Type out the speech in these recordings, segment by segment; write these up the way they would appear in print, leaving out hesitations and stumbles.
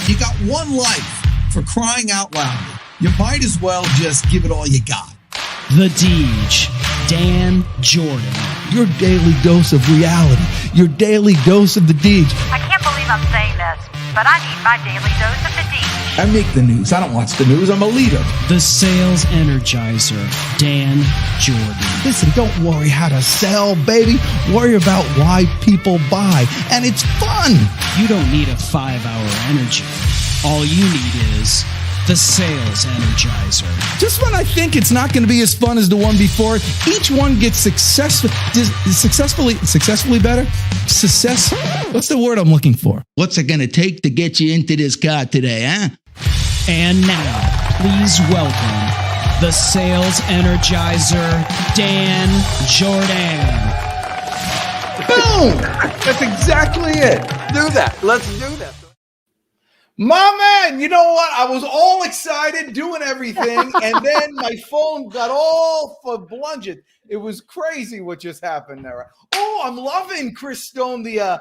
You got one life, for crying out loud. You might as well just give it all you got. The Deej, Dan Jordan. Your daily dose of reality. Your daily dose of the Deej. I can't believe I'm saying this, but I need my daily dose of the Deej. I make the news. I don't watch the news. I'm a leader. The Sales Energizer, Dan Jordan. Listen, don't worry how to sell, baby. Worry about why people buy. And it's fun. You don't need a 5-hour energy. All you need is the Sales Energizer. Just when I think it's not going to be as fun as the one before, each one gets successfully better. Success. What's the word I'm looking for? What's it going to take to get you into this car today, huh? And now, please welcome the Sales Energizer, Dan Jordan. Boom! That's exactly it. Do that. Let's do that. My man, you know what? I was all excited doing everything, and then my phone got all blunged. It was crazy what just happened there. Oh, I'm loving, Chris Stone, the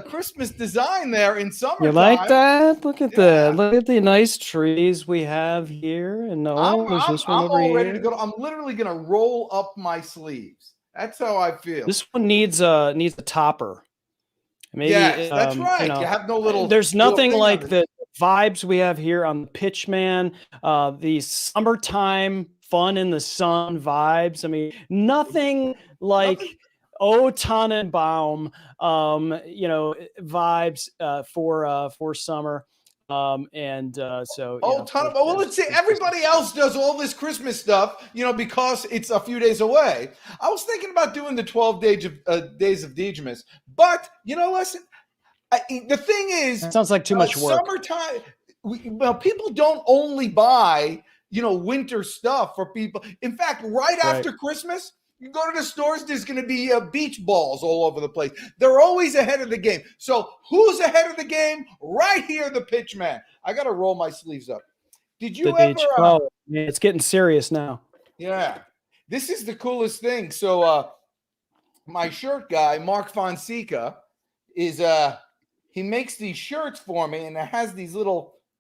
Christmas design there in summertime. You like that? Look at the nice trees we have here, and I'm all ready to go. I'm literally gonna roll up my sleeves. That's how I feel. This one needs a topper. Maybe, yes, that's right. You have no little. There's nothing like the vibes we have here on the Pitchman. The summertime fun in the sun vibes. I mean, nothing like O Tannenbaum, vibes for summer. Well, let's say everybody else does all this Christmas stuff, because it's a few days away. I was thinking about doing the 12 days of Deejamus, but listen, the thing is, it sounds like too much work. Summertime, people don't only buy, winter stuff for people. In fact, right after Christmas, you go to the stores, there's going to be beach balls all over the place. They're always ahead of the game. So who's ahead of the game? Right here, the Pitchman. I got to roll my sleeves up. Did you ever? It's getting serious now. Yeah. This is the coolest thing. So my shirt guy, Mark Fonseca, is he makes these shirts for me, and it has these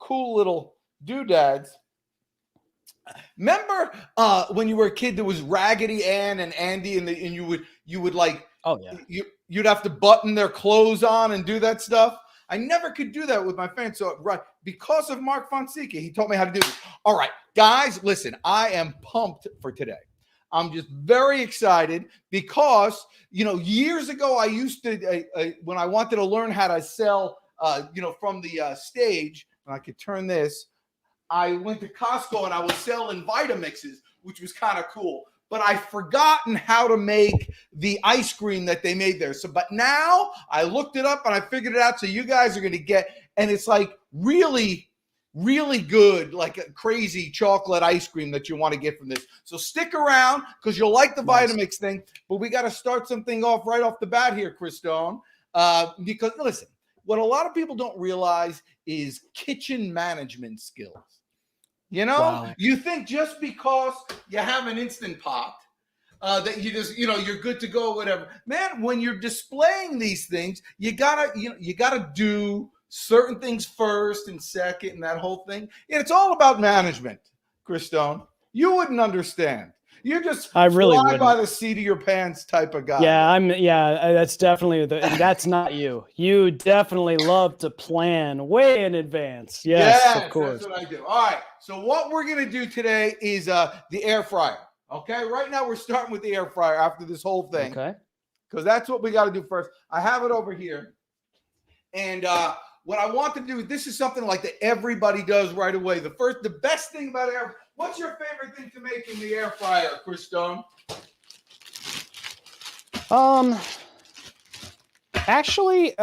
cool little doodads. Remember when you were a kid, there was Raggedy Ann and Andy, and you would like, oh yeah, you'd have to button their clothes on and do that stuff. I never could do that with my fans. So because of Mark Fonseca, he taught me how to do this. All right, guys, listen, I am pumped for today. I'm just very excited because years ago I used to when I wanted to learn how to sell from the stage, and I could turn this. I went to Costco and I was selling Vitamixes, which was kind of cool. But I've forgotten how to make the ice cream that they made there. But now I looked it up and I figured it out. So you guys are going to get, and it's like really, really good, like a crazy chocolate ice cream that you want to get from this. So stick around because you'll like the Vitamix thing. But we got to start something off right off the bat here, Chris Stone. Because listen, what a lot of people don't realize is kitchen management skills. You think just because you have an Instant Pot that you just, you're good to go, whatever. Man, when you're displaying these things, you gotta do certain things first and second and that whole thing. And it's all about management, Chris Stone. You wouldn't understand. You're just I really fly wouldn't. by the seat of your pants type of guy. That's definitely that's not you. You definitely love to plan way in advance. Yes, of course. That's what I do. All right. So what we're going to do today is the air fryer. Okay. Right now we're starting with the air fryer after this whole thing. Okay. Because that's what we got to do first. I have it over here. And what I want to do, this is something like that everybody does right away. The best thing about air. What's your favorite thing to make in the air fryer, Chris Stone? Actually,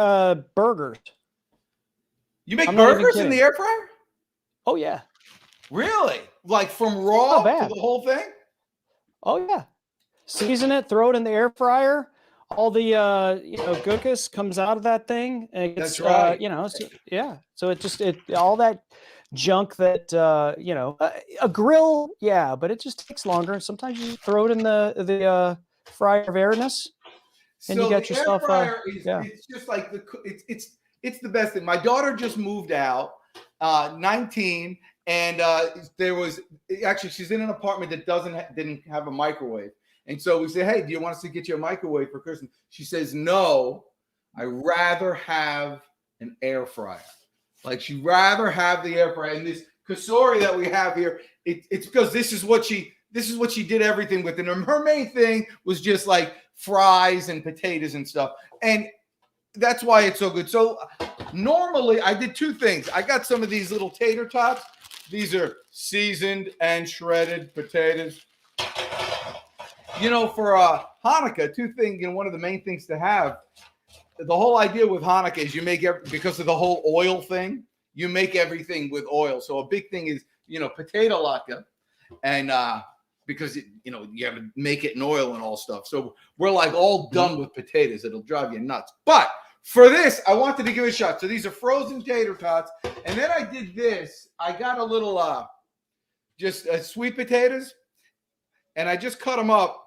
burgers. You make burgers in the air fryer? Oh yeah. Really? Like from raw to the whole thing? Oh yeah. Season it, throw it in the air fryer. All the goodness comes out of that thing, and it gets, that's right. So all that junk that a grill, but it just takes longer. Sometimes you throw it in the fryer of airness, and you get yourself. It's just like It's the best thing. My daughter just moved out, 19, and she's in an apartment that didn't have a microwave. And so we say, hey, do you want us to get you a microwave for Christmas? She says, no, I rather have an air fryer. Like, she'd rather have the air fryer. And this Kasori that we have here, it's because this is what she did everything with. And her main thing was just like fries and potatoes and stuff. And that's why it's so good. So normally I did two things. I got some of these little tater tots. These are seasoned and shredded potatoes. You know, for Hanukkah, one of the main things to have, the whole idea with Hanukkah is you make because of the whole oil thing, you make everything with oil. So a big thing is, potato latke, and because you have to make it in oil and all stuff. So we're like all done with potatoes. It'll drive you nuts. But for this, I wanted to give it a shot. So these are frozen tater tots, and then I did this. I got a little just sweet potatoes, and I just cut them up.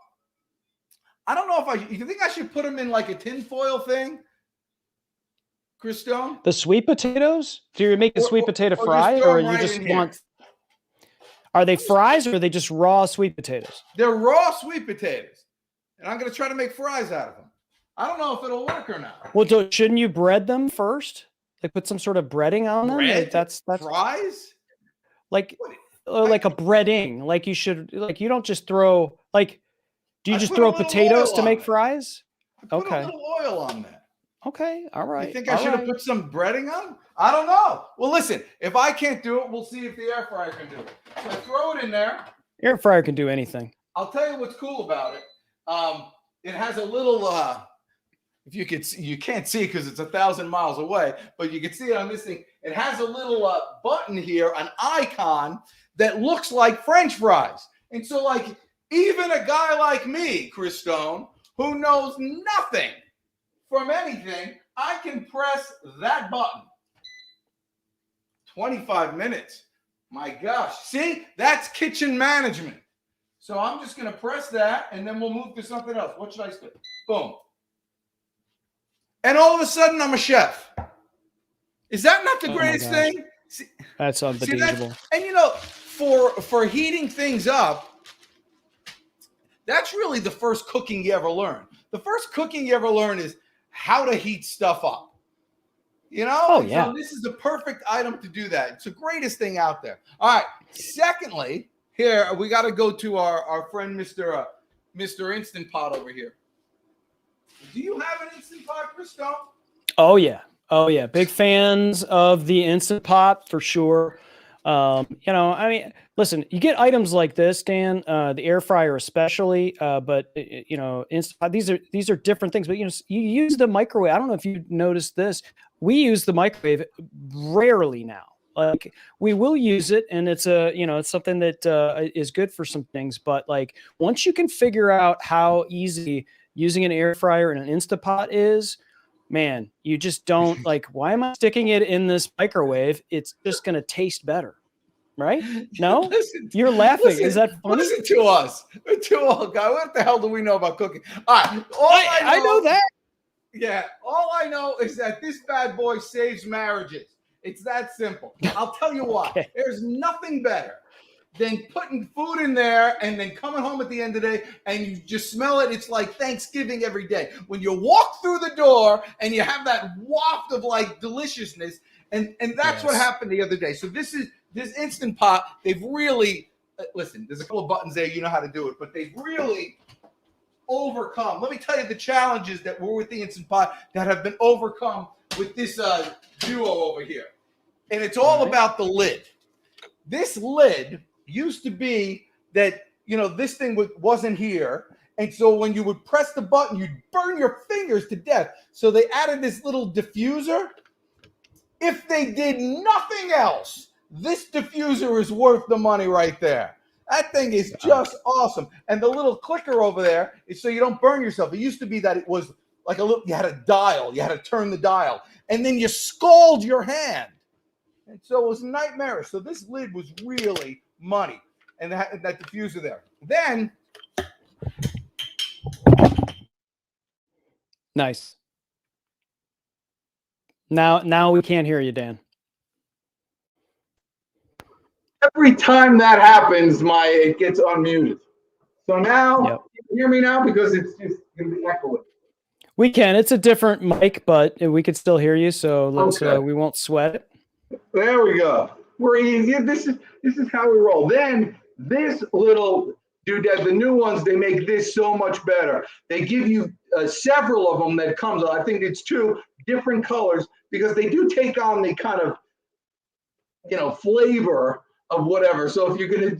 I don't know if you think I should put them in like a tinfoil thing, Chris Stone? The sweet potatoes? Do you make a sweet potato fry, or you just want? Are they fries, or are they just raw sweet potatoes? They're raw sweet potatoes, and I'm going to try to make fries out of them. I don't know if it'll work or not. Well, shouldn't you bread them first? Like put some sort of breading on them? Bread? That's fries? Like a breading. Like you should. Like you don't just throw like. Do you just throw potatoes to make fries? Put a little oil on that. Okay, all right. You think I should have put some breading on? I don't know. Well, listen, if I can't do it, we'll see if the air fryer can do it. So throw it in there. Air fryer can do anything. I'll tell you what's cool about it. It has a little, if you could, you can't see it because it's 1,000 miles away, but you can see it on this thing. It has a little button here, an icon that looks like French fries. And so like, even a guy like me, Chris Stone, who knows nothing from anything, I can press that button. 25 minutes. My gosh. See, that's kitchen management. So I'm just going to press that, and then we'll move to something else. What should I do? Boom. And all of a sudden, I'm a chef. Is that not the greatest thing? See, that's unbelievable. And for heating things up, that's really the first cooking you ever learn. The first cooking you ever learn is how to heat stuff up. Oh, yeah. So this is the perfect item to do that. It's the greatest thing out there. All right. Secondly, here we got to go to our friend Mr. Instant Pot over here. Do you have an Instant Pot, Christo? Oh yeah. Big fans of the Instant Pot for sure. Listen, you get items like this, Dan, the air fryer especially, but Instant Pot, these are different things, but you use the microwave. I don't know if you noticed this. We use the microwave rarely now. Like we will use it, and it's it's something that is good for some things. But like once you can figure out how easy using an air fryer and an Instant Pot is, man, you just don't like, why am I sticking it in this microwave? It's just going to taste better. Right? No, you're laughing. Is that funny? Listen to us. We're two old guys. What the hell do we know about cooking? All right. I know that. Yeah. All I know is that this bad boy saves marriages. It's that simple. I'll tell you what. Okay. There's nothing better than putting food in there and then coming home at the end of the day and you just smell it. It's like Thanksgiving every day. When you walk through the door and you have that waft of like deliciousness, and that's what happened the other day. So this Instant Pot, they've really listen, there's a couple of buttons there, you know how to do it, but they've really overcome. Let me tell you the challenges that were with the Instant Pot that have been overcome with this duo over here. And it's all about the lid. This lid used to be that, this thing wasn't here. And so when you would press the button, you'd burn your fingers to death. So they added this little diffuser. If they did nothing else, this diffuser is worth the money right there. That thing is just awesome. And the little clicker over there is so you don't burn yourself. It used to be that it was like you had a dial. You had to turn the dial. And then you scald your hand. And so it was nightmarish. So this lid was really money. And that diffuser there. Then. Nice. Now we can't hear you, Dan. Every time that happens, it gets unmuted. So now, you can hear me now because it's just going to be echoing. We can. It's a different mic, but we could still hear you. So let's we won't sweat it. There we go. We're easy. This is how we roll. Then this little doodad, the new ones, they make this so much better. They give you several of them that comes. I think it's 2 different colors because they do take on the kind of flavor of whatever. So if you're gonna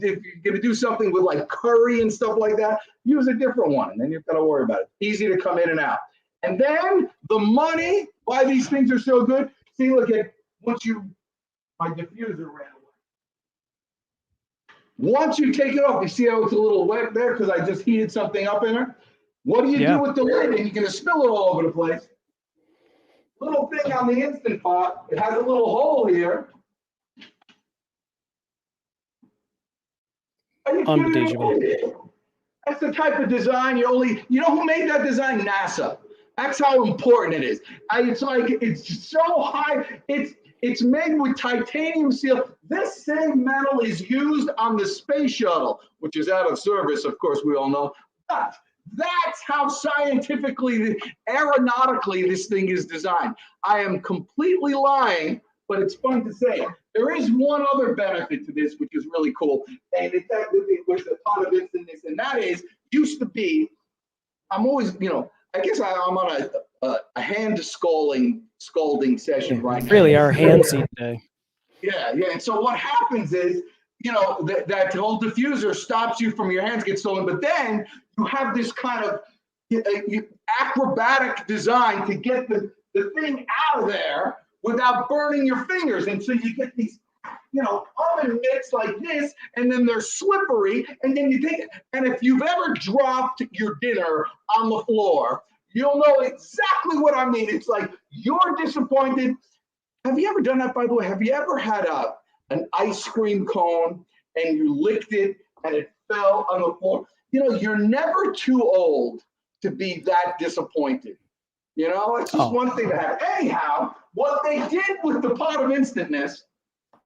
do something with like curry and stuff like that, use a different one, and then you've got to worry about it. Easy to come in and out. And then the money, why these things are so good. See, look at my diffuser ran away. Once you take it off, you see how it's a little wet there because I just heated something up in there. What do you do with the lid? And you're gonna spill it all over the place. Little thing on the Instant Pot, it has a little hole here. Unbelievable. That's the type of design you know who made that design? NASA. That's how important it is. It's so high. It's made with titanium steel. This same metal is used on the space shuttle, which is out of service, of course, we all know. But that's how scientifically, aeronautically, this thing is designed. I am completely lying, but it's fun to say. There is one other benefit to this, which is really cool, and it's that with the pot of instantness, and that is used to be. I'm always, I guess I'm on a hand scalding session right now. Really, our hand seat day. Yeah. And so what happens is, that whole diffuser stops you from your hands get stolen, but then you have this kind of acrobatic design to get the thing out of there without burning your fingers. And so you get these, oven mitts like this, and then they're slippery, and then you take it. And if you've ever dropped your dinner on the floor, you'll know exactly what I mean. It's like you're disappointed. Have you ever done that, by the way? Have you ever had an ice cream cone and you licked it and it fell on the floor? You're never too old to be that disappointed. It's just one thing to have. Anyhow, what they did with the pot of instantness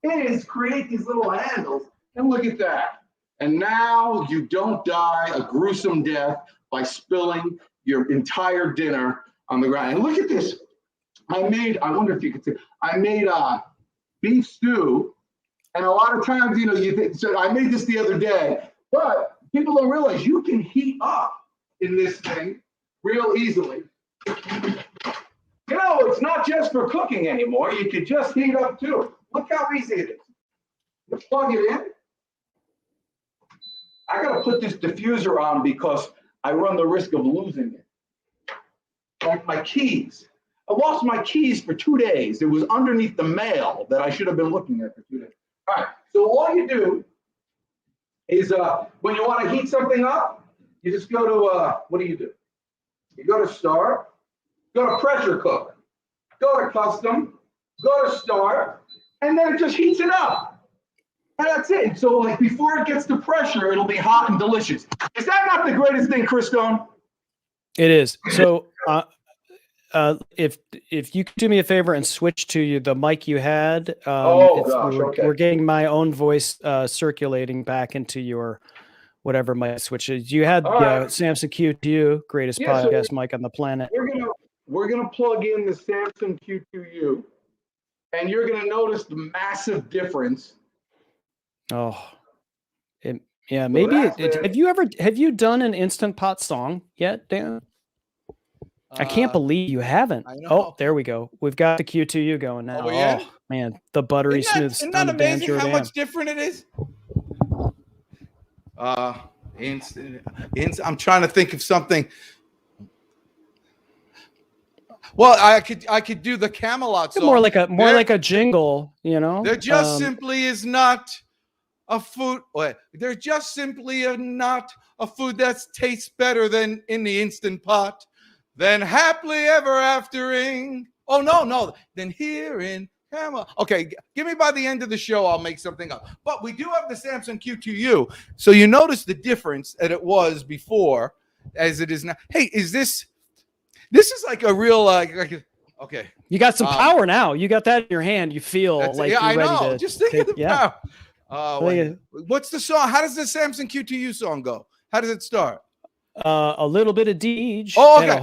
is create these little handles, and look at that. And now you don't die a gruesome death by spilling your entire dinner on the ground. And look at this. I wonder if you could see, I made beef stew, and a lot of times, so I made this the other day, but people don't realize you can heat up in this thing real easily. It's not just for cooking anymore. You can just heat up too. Look how easy it is. You plug it in. I got to put this diffuser on because I run the risk of losing it. Like my keys. I lost my keys for 2 days. It was underneath the mail that I should have been looking at for 2 days. All right. So all you do is when you want to heat something up, you just go to, what do? You go to start, go to pressure cook, go to custom, go to start, and then it just heats it up. And that's it. So like before it gets to pressure, it'll be hot and delicious. Is that not the greatest thing, Chris Stone? It is. So if you could do me a favor and switch to the mic you had, we're getting my own voice circulating back into your whatever mic switches. You had Samson Q2U, greatest podcast mic on the planet. We're gonna plug in the Samson Q2U, and you're gonna notice the massive difference. Have you done an Instant Pot song yet, Dan? I can't believe you haven't. Oh, there we go. We've got the Q2U going now. Oh man, the buttery smooth. Isn't that amazing how much different it is? I'm trying to think of something. Well, I could do the Camelot song. More like a jingle, There just simply is not a food. There just simply not a food that tastes better than in the Instant Pot. Then happily ever aftering. Oh no. Then here in Camelot. Okay, give me by the end of the show. I'll make something up. But we do have the Samson Q2U. So you notice the difference that it was before as it is now. Hey, is this? This is like a real Okay. You got some power now. You got that in your hand. You feel like yeah, you're I ready know. to Just think of the power. Wait. What's the song? How does the Samson Q2U song go? How does it start? A little bit of Deej. Oh, okay. A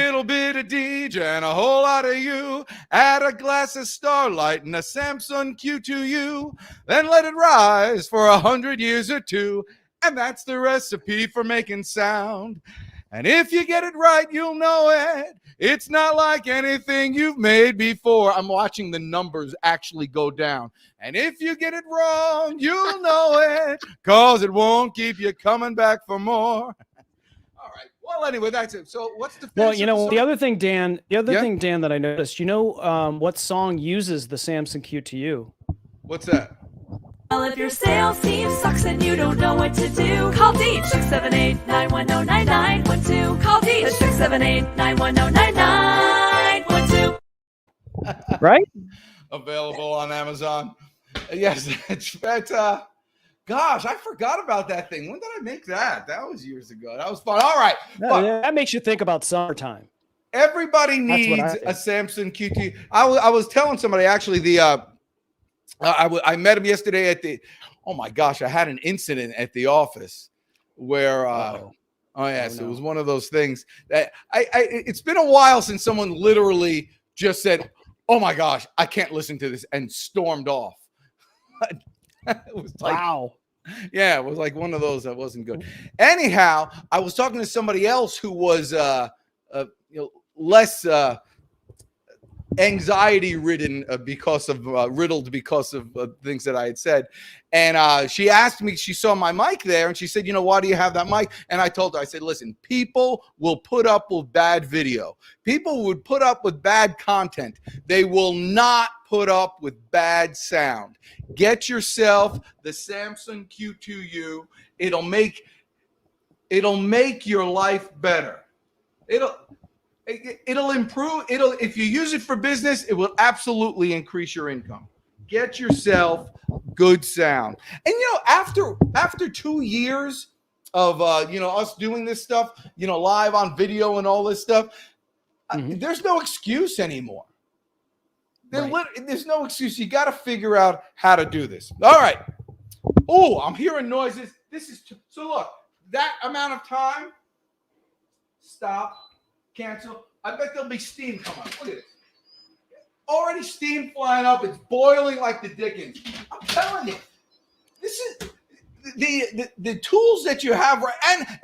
little bit of Deej and a whole lot of you. Add a glass of Starlight and a Samsung Q2U. Then let it rise for 100 years or two. And that's the recipe for making sound. And if you get it right, you'll know it. It's not like anything you've made before. I'm watching the numbers actually go down. And if you get it wrong, you'll know it, because it won't keep you coming back for more. All right. Well, anyway, that's it. So what's the Well, the other thing, Dan, that I noticed, what song uses the Samsung Q2U? What's that? Well, if your sales team sucks and you don't know what to do, call Deej 678-910-9912. Call Deej 678-910-9912. Right? Available on Amazon. Yes, that's gosh, I forgot about that thing. When did I make that? That was years ago. That was fun. All right. That makes you think about summertime. Everybody needs a Samsung QT. I was telling somebody actually I met him yesterday at the. Oh my gosh! I had an incident at the office where. So it was one of those things that It's been a while since someone literally just said, "Oh my gosh, I can't listen to this," and stormed off. It was like, wow. Yeah, it was like one of those that wasn't good. Anyhow, I was talking to somebody else who was less anxiety ridden riddled because of things that I had said. And she asked me, she saw my mic there and she said, why do you have that mic? And I told her, I said, listen, people will put up with bad video. People would put up with bad content. They will not put up with bad sound. Get yourself the Samsung Q2U. It'll make your life better. It'll improve. If you use it for business, it will absolutely increase your income. Get yourself good sound. And after 2 years of us doing this stuff, live on video and all this stuff, there's no excuse anymore. There's no excuse. You got to figure out how to do this. All right. Oh, I'm hearing noises. So look, that amount of time. Stop. Cancel. I bet there'll be steam coming up. Look at this. Already steam flying up. It's boiling like the dickens. I'm telling you, this is the tools that you have.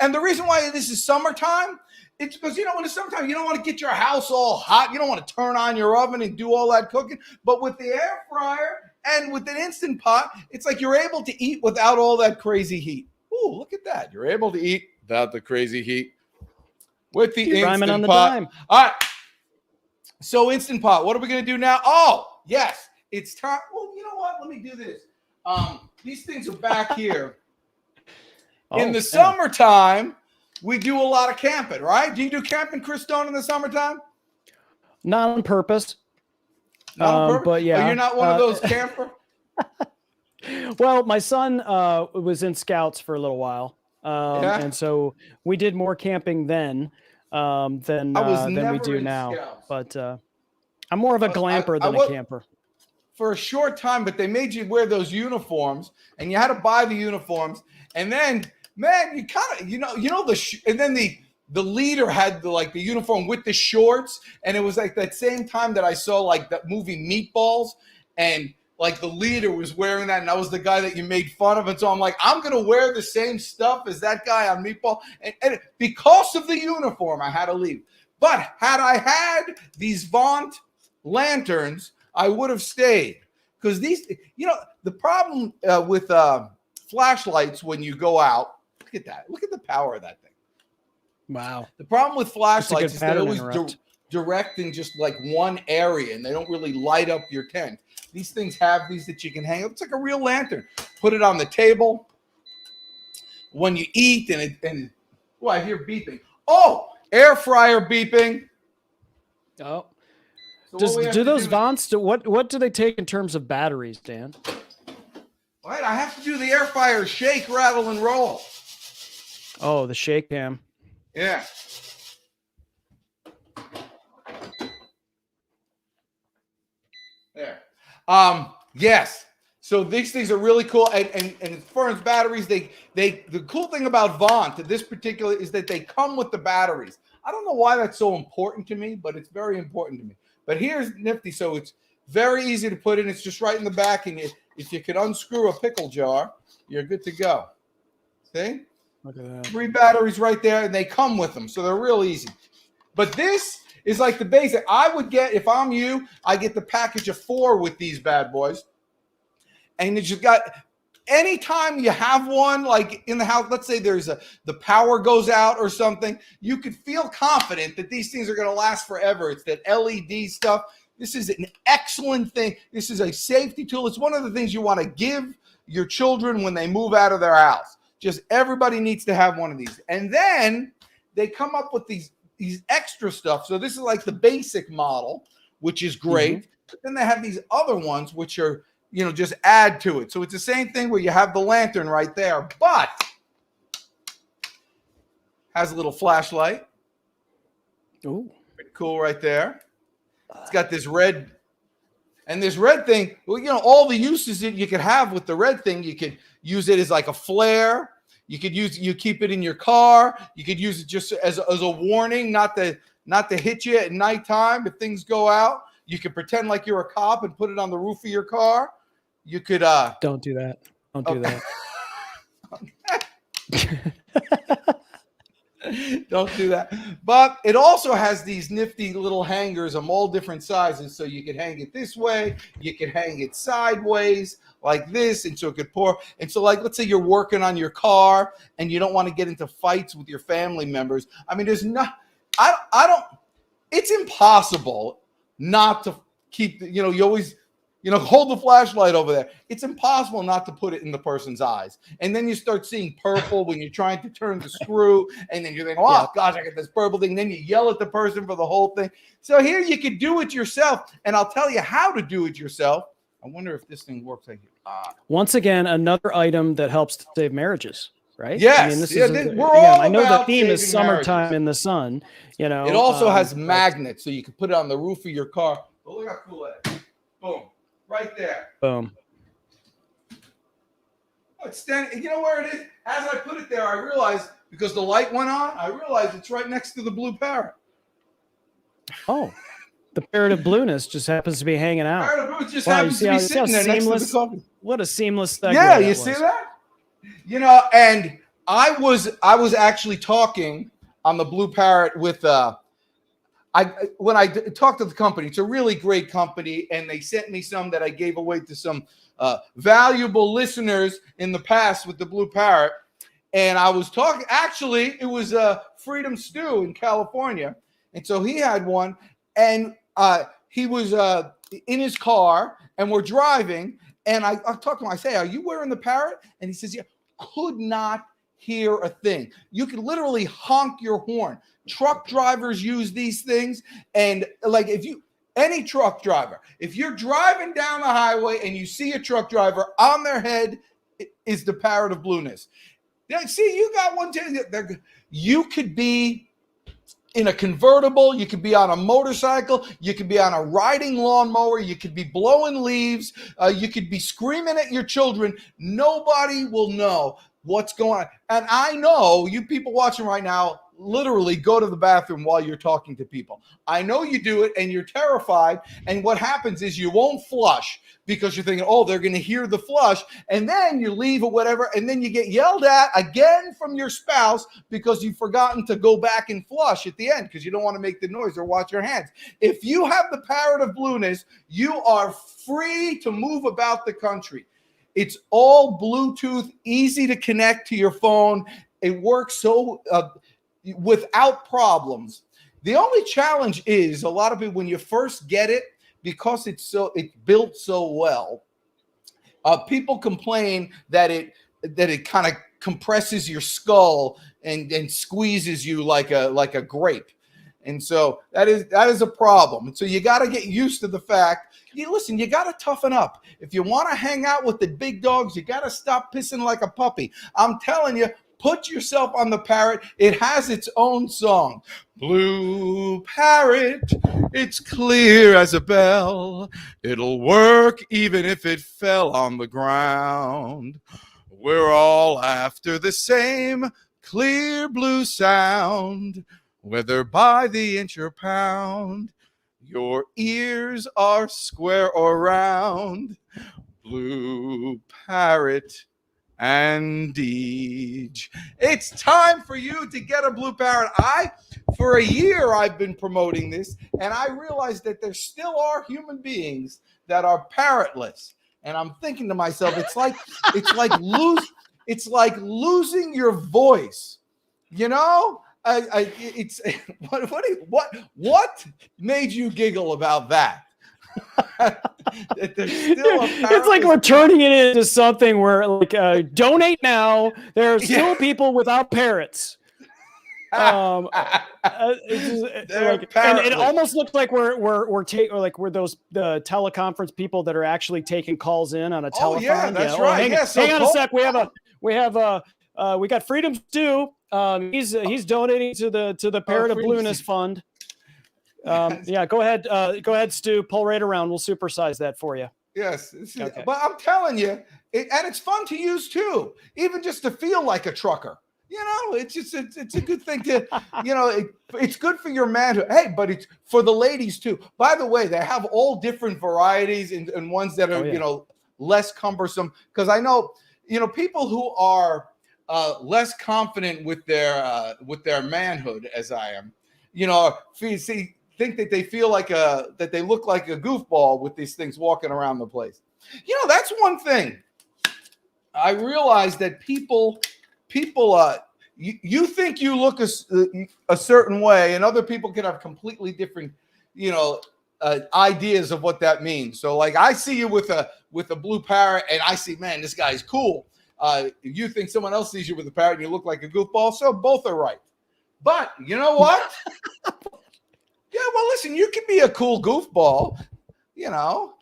And the reason why this is summertime, it's because, when it's summertime, you don't want to get your house all hot. You don't want to turn on your oven and do all that cooking. But with the air fryer and with an Instant Pot, it's like you're able to eat without all that crazy heat. Ooh, look at that. You're able to eat without the crazy heat. With the Instant Pot. Dime. All right. So Instant Pot, what are we going to do now? Oh, yes. It's time. Well, you know what? Let me do this. These things are back here. In the summertime, we do a lot of camping, right? Do you do camping, Chris Stone, in the summertime? Not on purpose. Not on purpose? But yeah. Oh, you're not one of those camper? Well, my son was in Scouts for a little while. And so we did more camping then than we do now. Scouts. But I'm more of a glamper than a camper. For a short time, but they made you wear those uniforms, and you had to buy the uniforms. And then, man, you kind of, and then the leader had the uniform with the shorts, and it was like that same time that I saw like that movie Meatballs, and like the leader was wearing that, and I was the guy that you made fun of. And so I'm like, I'm going to wear the same stuff as that guy on Meatball. And because of the uniform, I had to leave. But had I had these Vaunt lanterns, I would have stayed. Because these, the problem with flashlights when you go out, look at that. Look at the power of that thing. Wow. The problem with flashlights is they always direct in just like one area, and they don't really light up your tent. These things have these that you can hang up. It's like a real lantern. Put it on the table when you eat, and I hear beeping. Oh, air fryer beeping. Oh, so do those Vaunts? What do they take in terms of batteries, Dan? All right, I have to do the air fryer shake, rattle, and roll. Oh, the shake cam. Yeah. Yes. So these things are really cool. And as far as batteries, the cool thing about Vaunt to this particular is that they come with the batteries. I don't know why that's so important to me, but it's very important to me. But here's nifty. So it's very easy to put in. It's just right in the back. And if you can unscrew a pickle jar, you're good to go. See? Look at that. 3 batteries right there, and they come with them. So they're real easy. But this is like the basic. I would get, if I'm you, I get the package of 4 with these bad boys. And you just got, anytime you have one, like in the house, let's say the power goes out or something, you could feel confident that these things are going to last forever. It's that LED stuff. This is an excellent thing. This is a safety tool. It's one of the things you want to give your children when they move out of their house. Just everybody needs to have one of these. And then they come up with these extra stuff. So this is like the basic model, which is great. Mm-hmm. But then they have these other ones, which are, just add to it. So it's the same thing where you have the lantern right there, but has a little flashlight. Ooh. Pretty cool right there. It's got this red, and this red thing, well, all the uses that you could have with the red thing, you could use it as like a flare. You keep it in your car. You could use it just as a warning, not to hit you at nighttime if things go out. You could pretend like you're a cop and put it on the roof of your car. You could don't do that. Don't do that. Don't do that. But it also has these nifty little hangers of all different sizes. So you could hang it this way. You could hang it sideways like this. And so it could pour. And so, like, let's say you're working on your car and you don't want to get into fights with your family members. I mean, it's impossible not to keep, you always, hold the flashlight over there. It's impossible not to put it in the person's eyes. And then you start seeing purple when you're trying to turn the screw. And then you're thinking, oh, gosh, I got this purple thing. Then you yell at the person for the whole thing. So here you could do it yourself. And I'll tell you how to do it yourself. I wonder if this thing works like once again, another item that helps to save marriages, right? Yes. I mean, this is I know the theme is summertime in the sun. It also has magnets, so you can put it on the roof of your car. But look how cool that is. Boom. Right there. Boom. Oh, it's standing. You know where it is? As I put it there, I realized, because the light went on, I realized it's right next to the blue parrot. Oh. The parrot of blueness just happens to be hanging out. Parrot of blueness just happens to be sitting there next to the coffee. What a seamless segue. Yeah, you see that? And I was actually talking on the blue parrot with when I talked to the company. It's a really great company, and they sent me some that I gave away to some valuable listeners in the past with the blue parrot. And I was talking, actually, it was Freedom Stew in California. And so he had one, and he was in his car, and we're driving, and I talked to him. I say, are you wearing the parrot? And he says, yeah. Could not hear a thing. You could literally honk your horn. Truck drivers use these things. And like any truck driver, if you're driving down the highway and you see a truck driver, on their head is the parrot of blueness. See, you got one too. You could be in a convertible, you could be on a motorcycle, you could be on a riding lawnmower, you could be blowing leaves, you could be screaming at your children. Nobody will know what's going on. And I know you people watching right now literally go to the bathroom while you're talking to people. I know you do it, and you're terrified. And what happens is you won't flush because you're thinking, oh, they're going to hear the flush. And then you leave or whatever. And then you get yelled at again from your spouse because you've forgotten to go back and flush at the end because you don't want to make the noise or watch your hands. If you have the parrot of blueness, you are free to move about the country. It's all Bluetooth, easy to connect to your phone. It works so without problems. The only challenge is a lot of people, when you first get it, because it's built so well, people complain that it kind of compresses your skull and squeezes you like a grape. And so that is a problem. And so you got to get used to the fact, you got to toughen up. If you want to hang out with the big dogs, you got to stop pissing like a puppy. I'm telling you, put yourself on the parrot. It has its own song. Blue parrot, it's clear as a bell. It'll work even if it fell on the ground. We're all after the same clear blue sound, whether by the inch or pound. Your ears are square or round. Blue parrot and each. It's time for you to get a blue parrot. For a year, I've been promoting this, and I realized that there still are human beings that are parrotless. And I'm thinking to myself, it's like losing your voice. You know, it's what made you giggle about that? It's like we're turning it into something where, like, donate now. There are still people without parrots. And it almost looks like we're those the teleconference people that are actually taking calls in on a telephone. Yeah, that's right. Hang on a sec. We got Freedom Stew. He's donating to the Parrot of Blueness Fund. Yeah, go ahead, Stu. Pull right around. We'll supersize that for you. Yes, okay. But I'm telling you, and it's fun to use too, even just to feel like a trucker. You know, it's a good thing to, you know, it's good for your manhood. Hey, but it's for the ladies too. By the way, they have all different varieties and ones that are, you know, less cumbersome. Because I know, you know, people who are less confident with their manhood, as I am, you know, think that they feel like that they look like a goofball with these things walking around the place. You know, that's one thing. I realize that people, you think you look a certain way, and other people can have completely different, you know, ideas of what that means. So, like, I see you with a blue parrot, and I see, man, this guy's cool. You think someone else sees you with a parrot, and you look like a goofball. So both are right. But you know what? Yeah, well, listen, you can be a cool goofball. You know,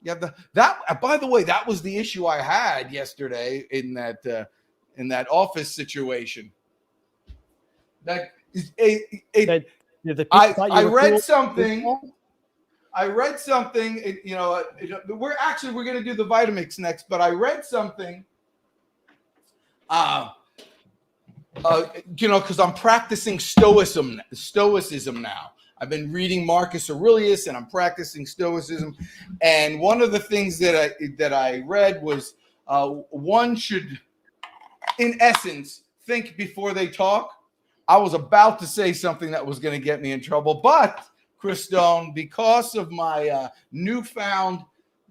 that. By the way, that was the issue I had yesterday in that office situation. I read something. I read something. You know, we're going to do the Vitamix next, but I read something. You know, because I'm practicing stoicism now. I've been reading Marcus Aurelius, and I'm practicing stoicism. And one of the things that I read was one should, in essence, think before they talk. I was about to say something that was going to get me in trouble, but Chris Stone, because of my newfound,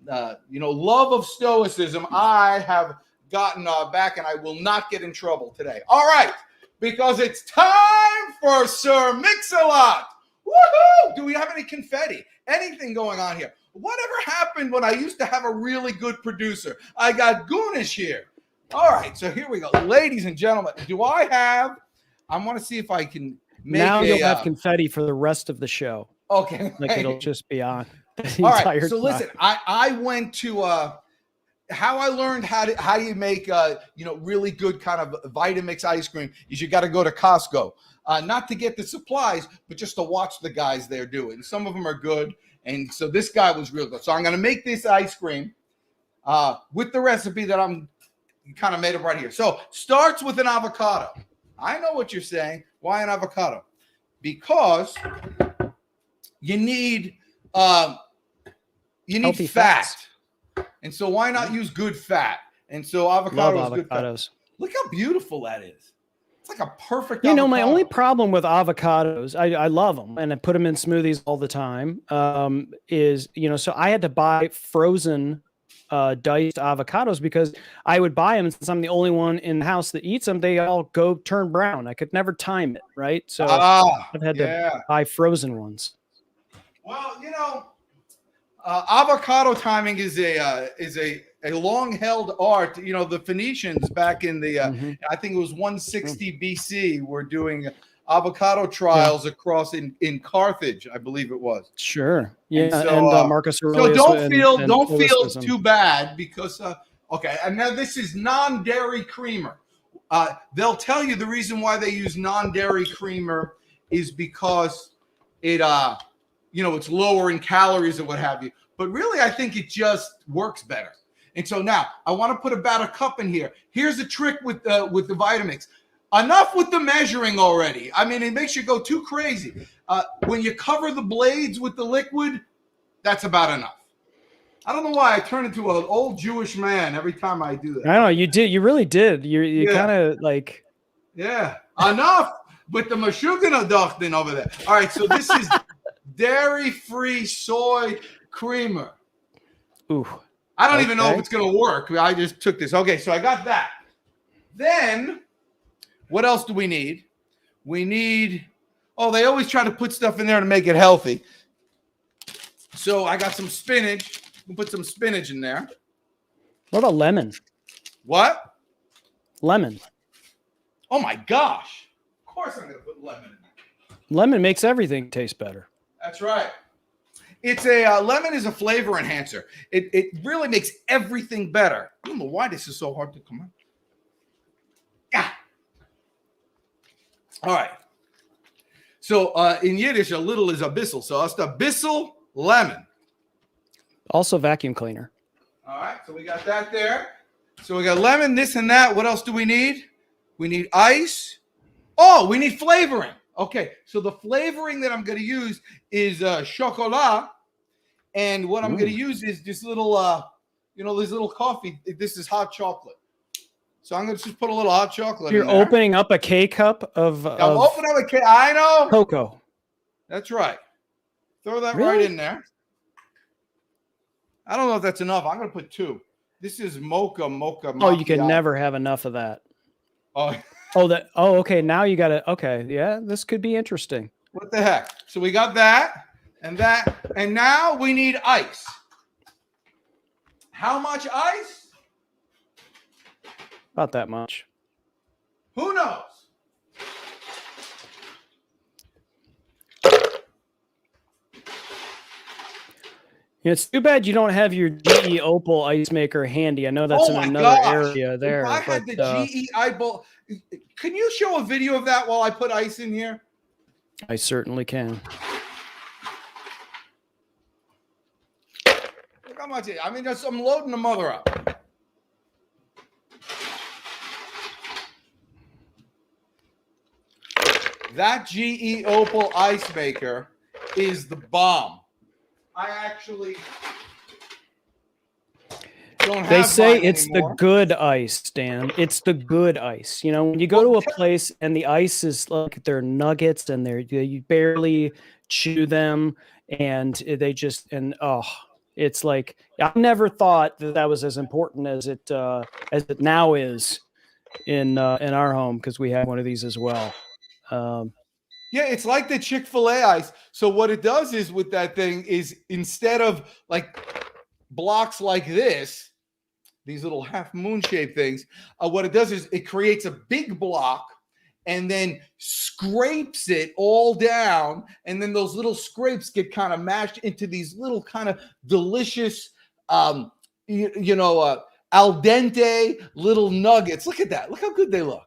love of stoicism, I have gotten back, and I will not get in trouble today. All right, because it's time for Sir Mix-a-Lot. Woohoo! Do we have any confetti? Anything going on here? Whatever happened when I used to have a really good producer? I got Goonish here. All right, so here we go. Ladies and gentlemen, I want to see if I can make now you'll have confetti for the rest of the show. Okay. Like it'll just be on the all entire right, so time. listen, I went to how I learned how you make really good kind of Vitamix ice cream is you got to go to Costco. Not to get the supplies, but just to watch the guys there do it. And some of them are good. And so this guy was real good. So I'm going to make this ice cream with the recipe that I'm kind of made up right here. So starts with an avocado. I know what you're saying. Why an avocado? Because you need Healthy fat. fats. And so why not use good fat? And so avocado is good fat. Look how beautiful that is. It's like a perfect avocado. My only problem with avocados, I love them and I put them in smoothies all the time, is, so I had to buy frozen diced avocados because I would buy them, and since I'm the only one in the house that eats them, they all turn brown. I could never time it, right? So I've had to buy frozen ones. Well, avocado timing is a long-held art. The Phoenicians back in the I think it was 160 BC were doing avocado trials across in Carthage, I believe it was. Sure. Yeah. And Marcus Aurelius. So don't feel too bad because okay. And now this is non-dairy creamer. They'll tell you the reason why they use non-dairy creamer is because it, it's lower in calories or what have you. But really, I think it just works better. And so now I want to put about a cup in here. Here's the trick with the Vitamix. Enough with the measuring already. I mean, it makes you go too crazy. When you cover the blades with the liquid, that's about enough. I don't know why I turn into an old Jewish man every time I do that. I don't know. You did. You really did. You kind of like. Yeah. Enough with the Mashugana Dachten over there. All right. So this is dairy-free soy creamer. Ooh. I don't even know if it's going to work. I just took this. Okay. So I got that. Then what else do we need? We need, they always try to put stuff in there to make it healthy. So I got some spinach. We'll put some spinach in there. What about lemon? What? Lemon. Oh my gosh. Of course I'm going to put lemon in there. Lemon makes everything taste better. That's right. It's lemon is a flavor enhancer. It really makes everything better. I don't know why this is so hard to come out. Yeah. All right. So in Yiddish, a little is a bissel. So that's a bissel lemon. Also vacuum cleaner. All right. So we got that there. So we got lemon, this and that. What else do we need? We need ice. Oh, we need flavoring. Okay. So the flavoring that I'm going to use is chocolat. And what I'm going to use is this little, this little coffee. This is hot chocolate. So I'm going to just put a little hot chocolate in there. You're opening up a K-cup of I'm opening up a K. I know. Cocoa. That's right. Throw that right in there. I don't know if that's enough. I'm going to put 2. This is mocha. Oh, you can never have enough of that. Oh. Okay. Now you got to. Okay. Yeah, this could be interesting. What the heck? So we got that and that. And now we need ice. How much ice? About that much. Who knows? It's too bad you don't have your GE Opal ice maker handy. I know that's in another area there. If I had the GE Opal, can you show a video of that while I put ice in here? I certainly can. Look how much I mean, I'm loading the mother up. That GE Opal ice maker is the bomb. I actually don't have. They say mine it's anymore. the good ice, Dan. It's the good ice. You know, when you go to a place and the ice is like they're nuggets and you barely chew them, and it's like I never thought that was as important as it now is in our home, because we have one of these as well. Yeah, it's like the Chick-fil-A ice. So what it does is with that thing is instead of like blocks like this, these little half moon shaped things, what it does is it creates a big block and then scrapes it all down. And then those little scrapes get kind of mashed into these little kind of delicious, al dente little nuggets. Look at that. Look how good they look.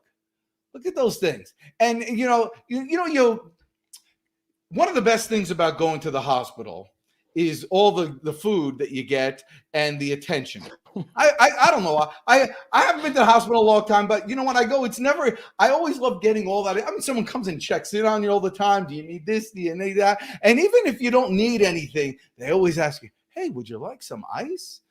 Look at those things. And, one of the best things about going to the hospital is all the food that you get and the attention. I don't know. I haven't been to the hospital a long time, but, when I go, I always love getting all that. I mean, someone comes and checks in on you all the time. Do you need this? Do you need that? And even if you don't need anything, they always ask you, hey, would you like some ice?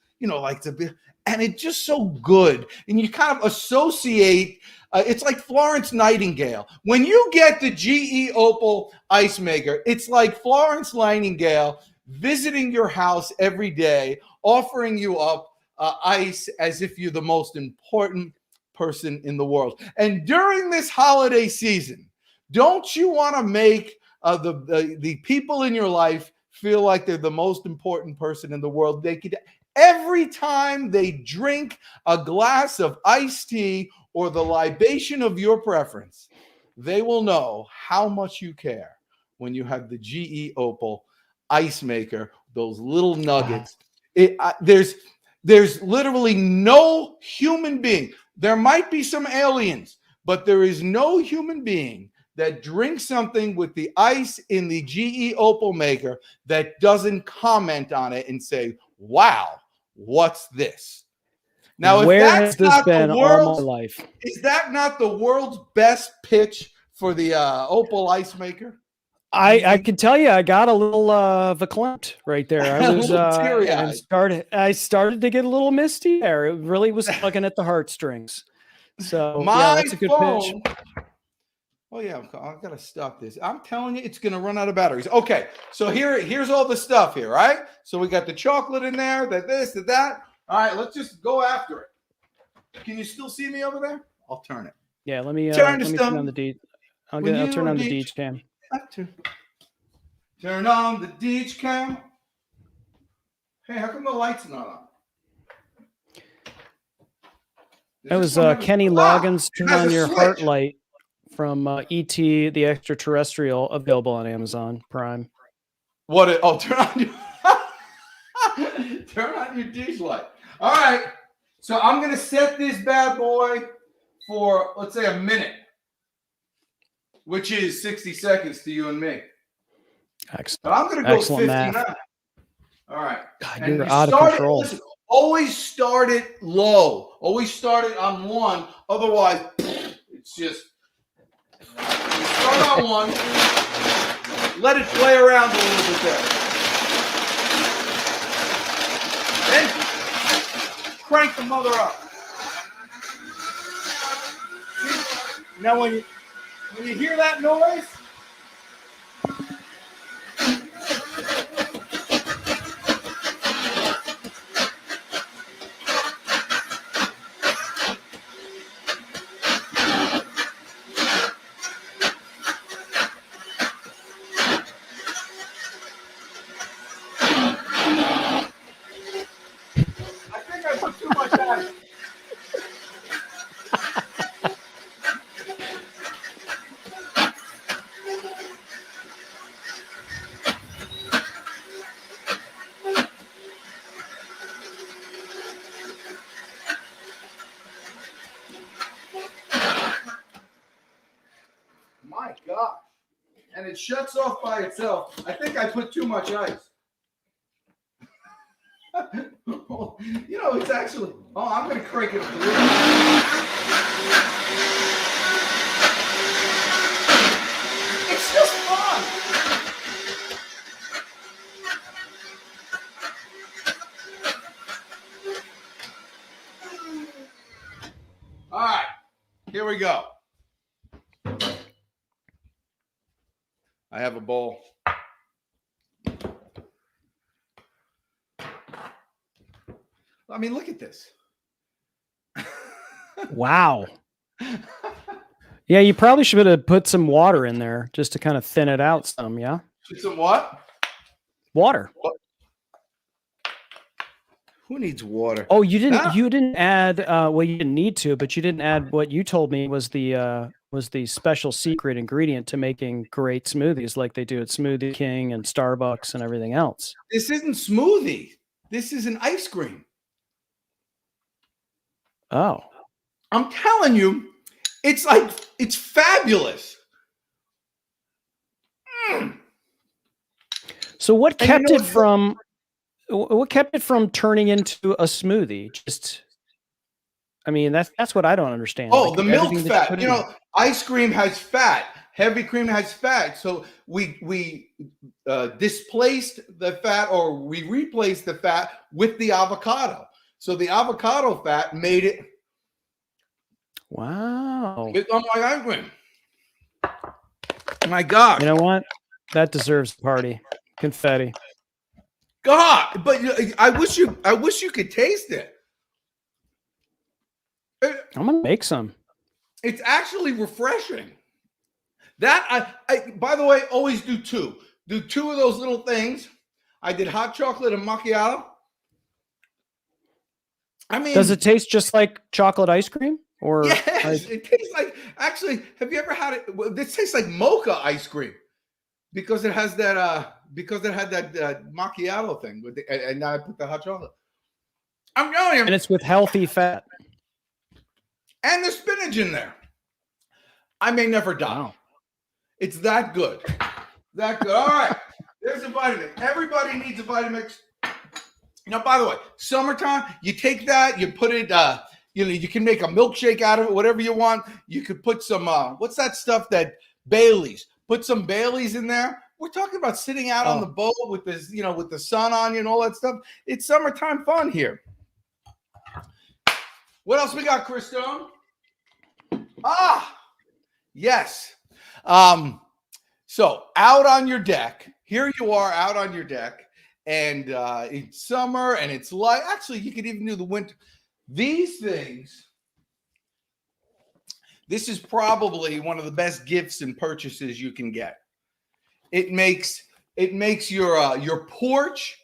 And it's just so good. And you kind of associate, it's like Florence Nightingale. When you get the GE Opal ice maker, it's like Florence Nightingale visiting your house every day, offering you up ice as if you're the most important person in the world. And during this holiday season, don't you want to make the people in your life feel like they're the most important person in the world? They could. Every time they drink a glass of iced tea or the libation of your preference, they will know how much you care when you have the GE Opal ice maker, those little nuggets. There's literally no human being. There might be some aliens, but there is no human being that drinks something with the ice in the GE Opal maker that doesn't comment on it and say, wow, what's this? Now, if Where that's has this not been the all my world's, life? is that not the world's best pitch for the Opal ice maker? I can tell you, I got a little verklempt right there. I was I started to get a little misty there. It really was tugging at the heartstrings. So that's a good pitch. Oh yeah, I've got to stop this. I'm telling you, it's going to run out of batteries. Okay, so here's all the stuff here, right? So we got the chocolate in there, that. All right, let's just go after it. Can you still see me over there? I'll turn it. Yeah, let me turn on the D. I'll turn on the Deej cam. Turn on the Deej cam. Hey, how come the light's not on? That was Kenny Loggins. Turn on your heart light from E.T. the Extraterrestrial, available on Amazon Prime. Turn on your Deej light. All right. So I'm going to set this bad boy for, let's say, a minute, which is 60 seconds to you and me. Excellent. But I'm going to go 59. Math. All right. God, you're out of control. Always start it low. Always start it on 1. Otherwise, it's just, you start on 1. Let it play around a little bit there. Then crank the mother up. Now when you hear that noise, my gosh. And it shuts off by itself. I think I put too much ice. It's actually, I'm going to crank it up a little bit. It's just fun. All right, here we go. I have a bowl. I mean, look at this. Wow. Yeah, you probably should have put some water in there just to kind of thin it out some, yeah? Some what? Water. What? Who needs water? Oh, you didn't add you didn't need to, but you didn't add what you told me was the special secret ingredient to making great smoothies like they do at Smoothie King and Starbucks and everything else. This isn't smoothie. This is an ice cream. Oh. I'm telling you, it's fabulous. Mm. So what kept it from turning into a smoothie? That's what I don't understand. Oh, the milk fat. Ice cream has fat. Heavy cream has fat. So we displaced the fat, or we replaced the fat with the avocado. So the avocado fat made it. Wow. It's on my ice cream. My God. You know what? That deserves a party. Confetti. God, but I wish you could taste it. I'm gonna make some. It's actually refreshing. That I by the way, always do 2. Do 2 of those little things. I did hot chocolate and macchiato. I mean, does it taste just like chocolate ice cream? Or yes, it tastes like. Actually, have you ever had it? Well, this tastes like mocha ice cream because it has that. Because it had that macchiato thing with and now I put the hot chocolate. I'm telling you, and it's with healthy fat and the spinach in there. I may never die. Wow. It's that good. That good. All right. There's a vitamin. Everybody needs a Vitamix. Now, by the way, summertime, you take that, you put it, you can make a milkshake out of it, whatever you want. You could put some, what's that stuff that Bailey's? Put some Bailey's in there. We're talking about sitting out on the boat with this, with the sun on you and all that stuff. It's summertime fun here. What else we got, Chris Stone? Yes. So out on your deck, here you are out on your deck, and it's summer and it's light. Actually, you could even do the winter. These things, this is probably one of the best gifts and purchases you can get. It makes your porch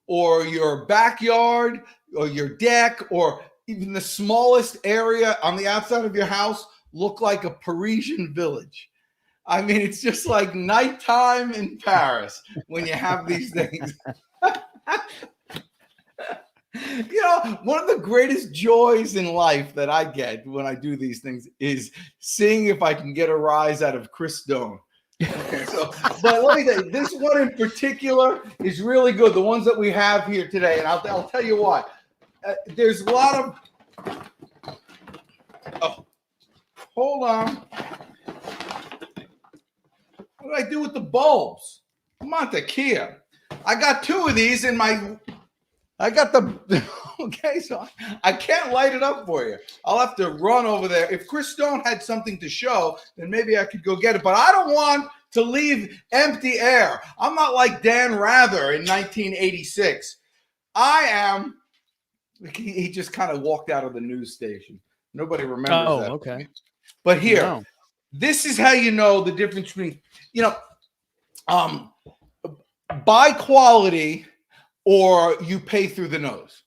or your backyard or your deck or even the smallest area on the outside of your house look like a Parisian village. I mean, it's just like nighttime in Paris when you have these things. One of the greatest joys in life that I get when I do these things is seeing if I can get a rise out of Chris Stone. Okay, but let me tell you, this one in particular is really good. The ones that we have here today, and I'll tell you what. There's a lot of. Oh, hold on. What did I do with the bulbs? Come on, Kia. I got two of these in my. I got the. Okay, so I can't light it up for you. I'll have to run over there. If Chris Stone had something to show, then maybe I could go get it. But I don't want to leave empty air. I'm not like Dan Rather in 1986. I am. He just kind of walked out of the news station. Nobody remembers that. Okay. But here, this is how you know the difference between, buy quality or you pay through the nose.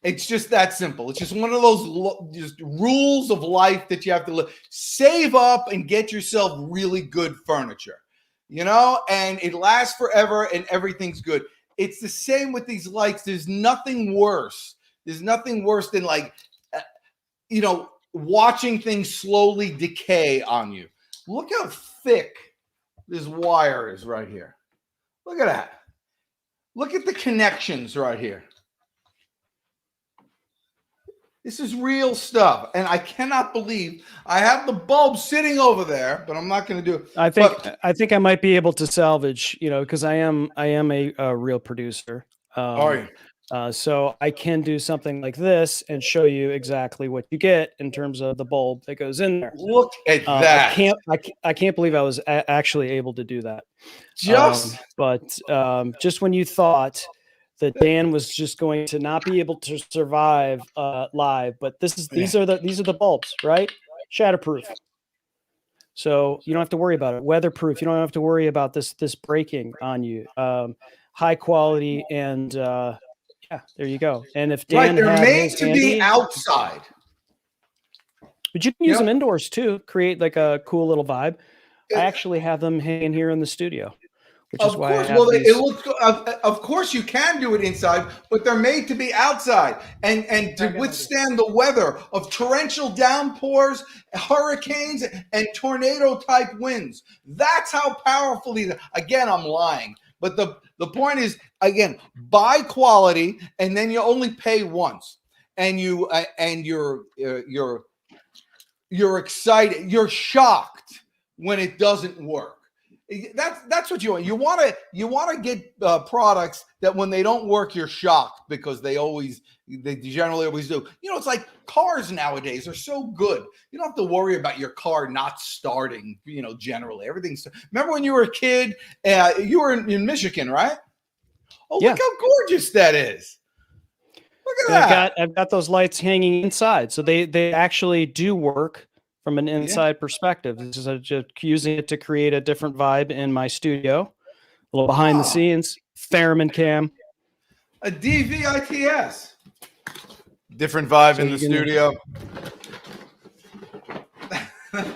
It's just that simple. It's just one of those just rules of life that you have to live. Save up and get yourself really good furniture, and it lasts forever and everything's good. It's the same with these lights. There's nothing worse. There's nothing worse than watching things slowly decay on you. Look how thick this wire is right here. Look at that. Look at the connections right here. This is real stuff, and I cannot believe I have the bulb sitting over there, but I'm not going to do it. I think I might be able to salvage, because I am a real producer. So I can do something like this and show you exactly what you get in terms of the bulb that goes in there. Look at that! I can't believe I was actually able to do that. But just when you thought that Dan was just going to not be able to survive live, but these are the bulbs, right? Shatterproof. So you don't have to worry about it. Weatherproof. You don't have to worry about this breaking on you. High quality and there you go. And if Dan they're made to be outside, but you can use them indoors too. Create like a cool little vibe. I actually have them hanging here in the studio. Which is why it looks. Of course, you can do it inside, but they're made to be outside and to withstand the weather of torrential downpours, hurricanes, and tornado-type winds. That's how powerful these are. Again, I'm lying, but the point is, again, buy quality, and then you only pay once, and you're excited, you're shocked when it doesn't work. That's what you want. You want to get products that when they don't work, you're shocked, because they generally always do. It's like cars nowadays are so good. You don't have to worry about your car not starting. Generally everything's. Remember when you were a kid? You were in Michigan, right? Oh, yeah. Look how gorgeous that is. Look at that. I've got those lights hanging inside, so they actually do work. From an inside perspective, this is just using it to create a different vibe in my studio. A little behind the scenes, Theremin cam, a DVITS, different vibe in the studio.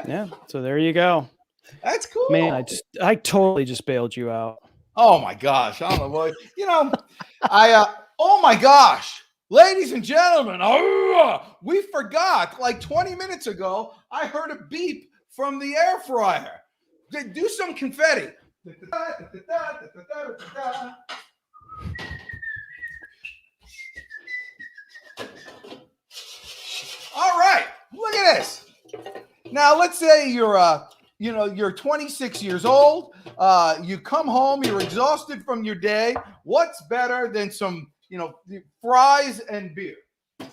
Yeah, so there you go. That's cool, man. I totally just bailed you out. Oh my gosh, I don't know what oh my gosh. Ladies and gentlemen, we forgot, like 20 minutes ago, I heard a beep from the air fryer. Do some confetti. All right, look at this. Now, let's say you're 26 years old. You come home, you're exhausted from your day. What's better than some, fries and beer? I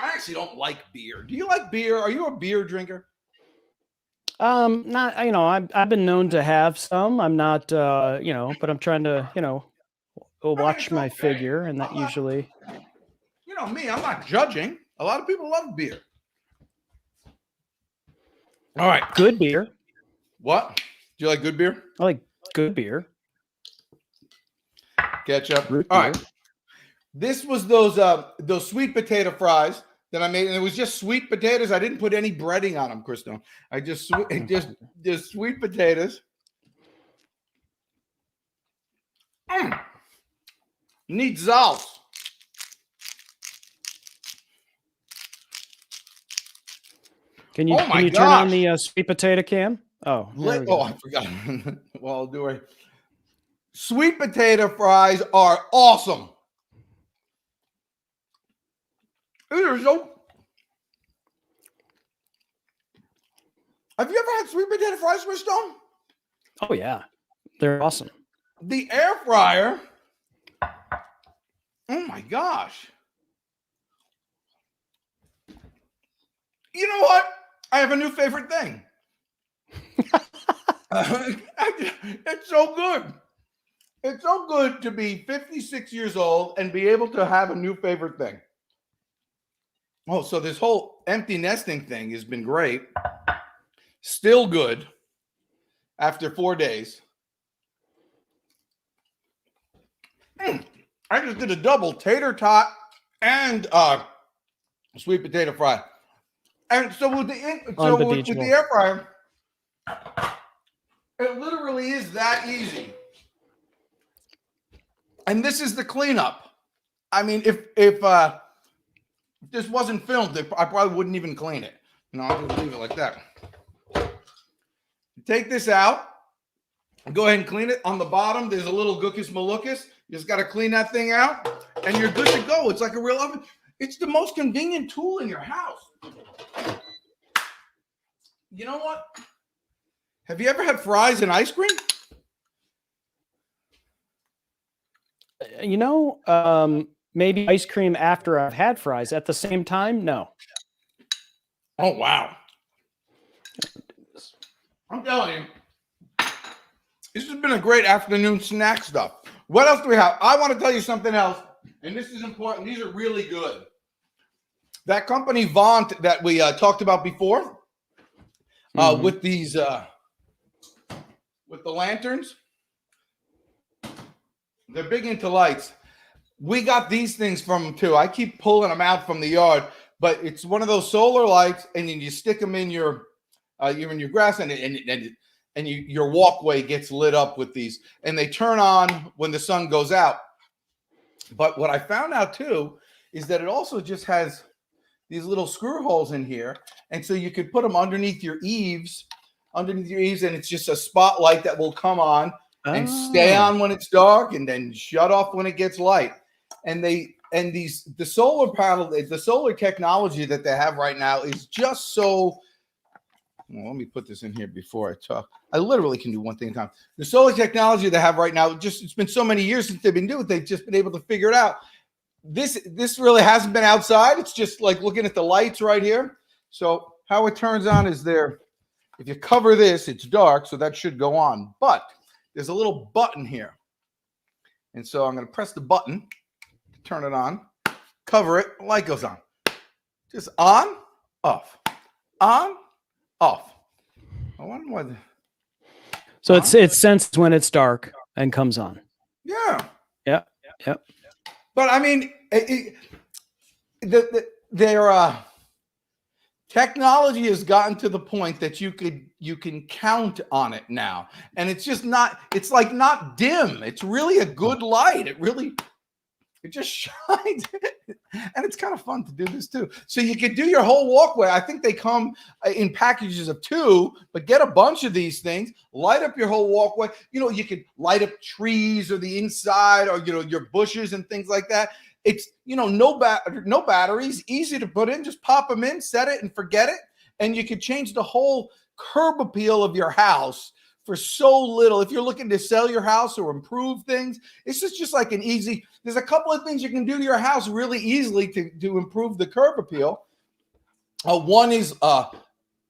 actually don't like beer. Do you like beer? Are you a beer drinker? Not, I've been known to have some. I'm not, but I'm trying to, watch my figure, and that usually. You know me, I'm not judging. A lot of people love beer. All right. Good beer. What? Do you like good beer? I like good beer. Ketchup. Root All beer. right. This was those sweet potato fries that I made, and it was just sweet potatoes. I didn't put any breading on them, Christo. I just sweet potatoes. Need salsa. Can you turn on the sweet potato cam? Oh, I forgot. Well, I'll do it. Sweet potato fries are awesome. Have you ever had sweet potato fries, Christo? Oh yeah, they're awesome. The air fryer. Oh my gosh. You know what? I have a new favorite thing. It's so good. It's so good to be 56 years old and be able to have a new favorite thing. Oh, so this whole empty nesting thing has been great. Still good after 4 days. I just did a double tater tot and sweet potato fry. And so with the air fryer, it literally is that easy. And this is the cleanup. I mean, if this wasn't filmed, I probably wouldn't even clean it. I'll just leave it like that. Take this out. Go ahead and clean it. On the bottom, there's a little gookus malukus. You just got to clean that thing out, and you're good to go. It's like a real oven. It's the most convenient tool in your house. You know what? Have you ever had fries and ice cream? Maybe ice cream after I've had fries. At the same time, no. Oh, wow. I'm telling you, this has been a great afternoon snack stuff. What else do we have? I want to tell you something else, and this is important. These are really good. That company Vaunt that we talked about before, with these, with the lanterns, they're big into lights. We got these things from them too. I keep pulling them out from the yard, but it's one of those solar lights, and then you stick them in your grass, and your walkway gets lit up with these, and they turn on when the sun goes out. But what I found out too is that it also just has these little screw holes in here, and so you could put them underneath your eaves, and it's just a spotlight that will come on and stay on when it's dark, and then shut off when it gets light. And the solar panel, the solar technology that they have right now is just so. Well, let me put this in here before I talk. I literally can do one thing at a time. The solar technology they have right now, it's been so many years since they've been doing it. They've just been able to figure it out. This really hasn't been outside. It's just like looking at the lights right here. So how it turns on is there. If you cover this, it's dark, so that should go on. But there's a little button here. And so I'm going to press the button to turn it on. Cover it. Light goes on. Just on, off. On, off. I wonder what. So it senses when it's dark and comes on. Yeah. Yep. Yep. But I mean, their technology has gotten to the point that you can count on it now, and it's just not. It's like not dim. It's really a good light. It really. It just shines. And it's kind of fun to do this too. So you can do your whole walkway. I think they come in packages of 2, but get a bunch of these things, light up your whole walkway. You know, you could light up trees or the inside or, you know, your bushes and things like that. It's, you know, no batteries, easy to put in. Just pop them in, set it and forget it. And you could change the whole curb appeal of your house for so little. If you're looking to sell your house or improve things, it's just like an easy, there's a couple of things you can do to your house really easily to improve the curb appeal. One is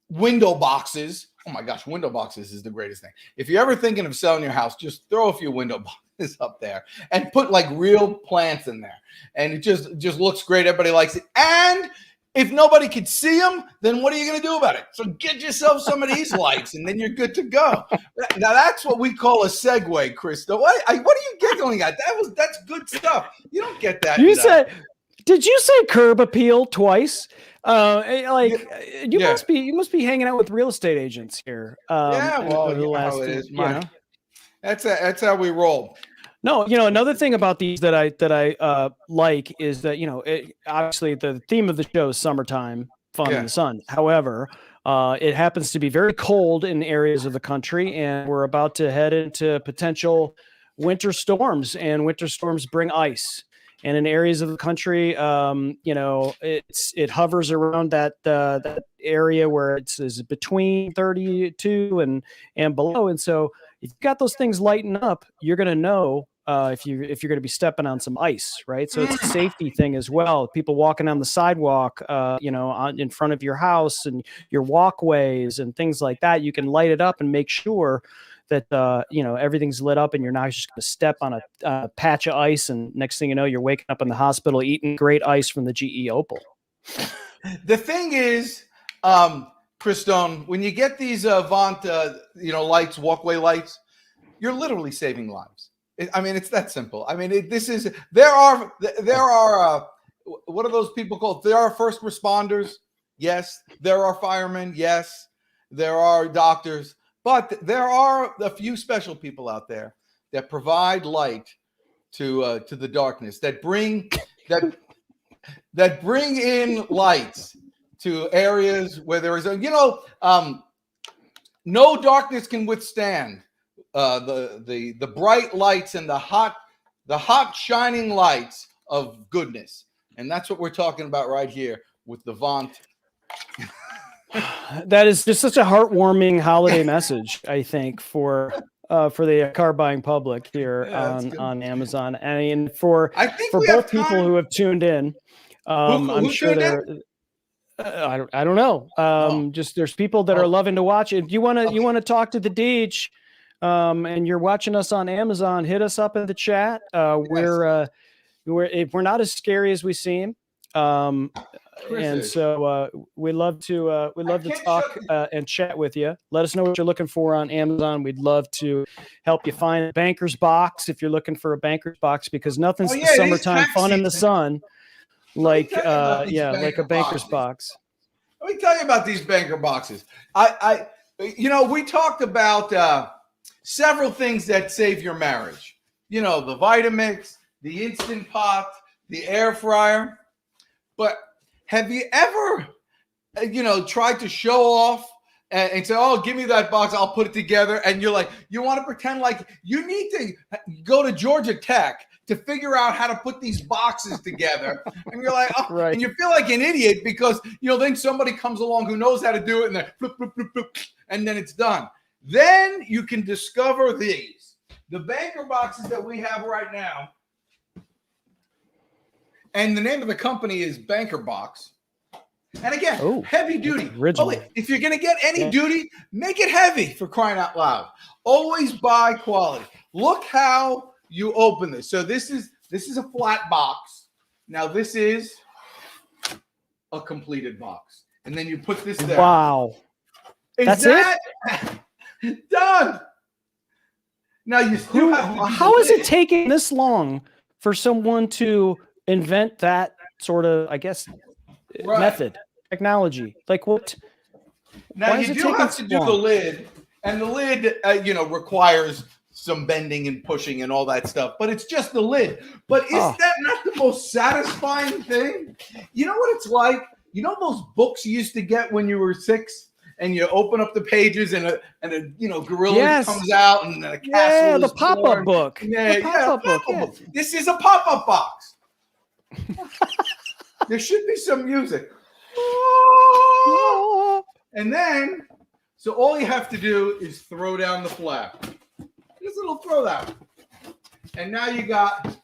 window boxes. Oh my gosh, window boxes is the greatest thing. If you're ever thinking of selling your house, just throw a few window boxes up there and put like real plants in there. And it just looks great. Everybody likes it. And if nobody could see them, then what are you going to do about it? So get yourself some of these lights, and then you're good to go. Now that's what we call a segue, Krista. What are you giggling at? That's good stuff. You don't get that. Did you say curb appeal twice? You must be hanging out with real estate agents here. Yeah, well, you know how it is. That's how we roll. No, you know, another thing about these that I like is that, you know, obviously the theme of the show is summertime, fun in the sun. However, it happens to be very cold in areas of the country, and we're about to head into potential winter storms, and winter storms bring ice. And in areas of the country, you know, it hovers around that area where it's between 32 and below. And so if you've got those things lighting up, you're going to know if you're going to be stepping on some ice, right? So it's a safety thing as well. People walking on the sidewalk, you know, in front of your house and your walkways and things like that, you can light it up and make sure that, you know, everything's lit up and you're not just going to step on a patch of ice. And next thing you know, you're waking up in the hospital eating great ice from the GE Opal. The thing is, Christone, when you get these Avant, you know, lights, walkway lights, you're literally saving lives. I mean, it's that simple. I mean, there are what are those people called? There are first responders. Yes. There are firemen. Yes. There are doctors. But there are a few special people out there that provide light to the darkness, that bring in lights to areas where there is no darkness can withstand the bright lights and the hot shining lights of goodness. And that's what we're talking about right here with the Vaunt. That is just such a heartwarming holiday message, I think, for the car buying public here on Amazon. I mean, for both people who have tuned in, I'm sure they're. I don't know. Just there's people that are loving to watch it. You want to talk to the Deej, and you're watching us on Amazon, hit us up in the chat. We're not as scary as we seem. And so we'd love to talk and chat with you. Let us know what you're looking for on Amazon. We'd love to help you find a banker's box if you're looking for a banker's box, because nothing's the summertime fun in the sun like a banker's box. Let me tell you about these banker boxes. We talked about several things that save your marriage. You know, the Vitamix, the Instant Pot, the air fryer. But have you ever, tried to show off and say, "Oh, give me that box, I'll put it together," and you're like, you want to pretend like you need to go to Georgia Tech to figure out how to put these boxes together, and you're like, oh, right. And you feel like an idiot because then somebody comes along who knows how to do it, and then flip, flip, flip, flip, and then it's done. Then you can discover the banker boxes that we have right now. And the name of the company is Banker Box. And again, heavy duty. If you're going to get any duty, make it heavy, for crying out loud. Always buy quality. Look how you open this. So this is a flat box. Now this is a completed box. And then you put this there. Wow. That's it? Done. Now you still how is it taking this long for someone to invent that sort of, I guess, method, technology? Like what? Now you do have to do the lid, and the lid, requires some bending and pushing and all that stuff, but it's just the lid. But is that not the most satisfying thing? You know what it's like? You know those books you used to get when you were 6? And you open up the pages, and a gorilla comes out, and a castle is the pop-up book. Yeah, pop-up book. This is a pop-up box. There should be some music. And then, so all you have to do is throw down the flap. Just a little throw down. And now you got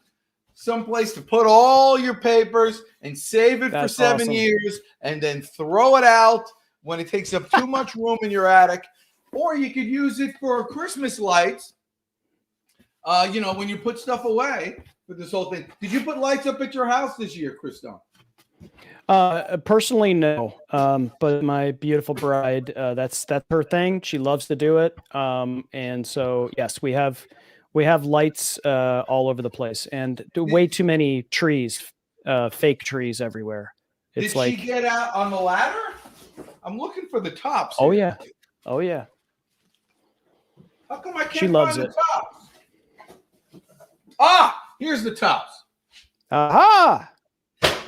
someplace to put all your papers and save it for 7 years, and then throw it out when it takes up too much room in your attic. Or you could use it for Christmas lights, when you put stuff away for this whole thing. Did you put lights up at your house this year, Christone? Personally, no. But my beautiful bride, that's her thing. She loves to do it. And so, yes, we have lights all over the place, and way too many trees, fake trees everywhere. Did she get out on the ladder? I'm looking for the tops. Oh yeah. Oh yeah. How come I can't find the tops? Here's the tops. Aha!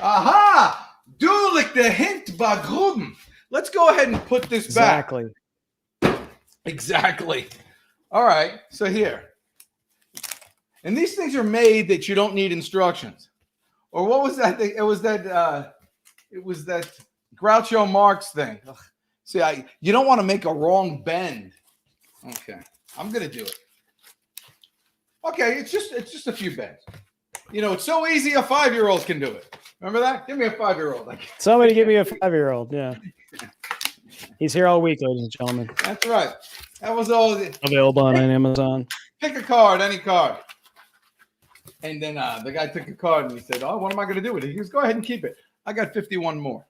Aha! Du liegt der Hint war Gruben. Let's go ahead and put this back. Exactly. All right. So here. And these things are made that you don't need instructions. Or what was that thing? It was that Groucho Marx thing. Ugh. See, you don't want to make a wrong bend. Okay. I'm going to do it. Okay, it's just a few bends. It's so easy a 5-year-old can do it. Remember that? Give me a 5-year-old. Somebody give me a 5-year-old. Yeah. He's here all week, ladies and gentlemen. That's right. That was all available on Amazon. Pick a card, any card. And then the guy took a card and he said, what am I going to do with it? He goes, go ahead and keep it. I got 51 more.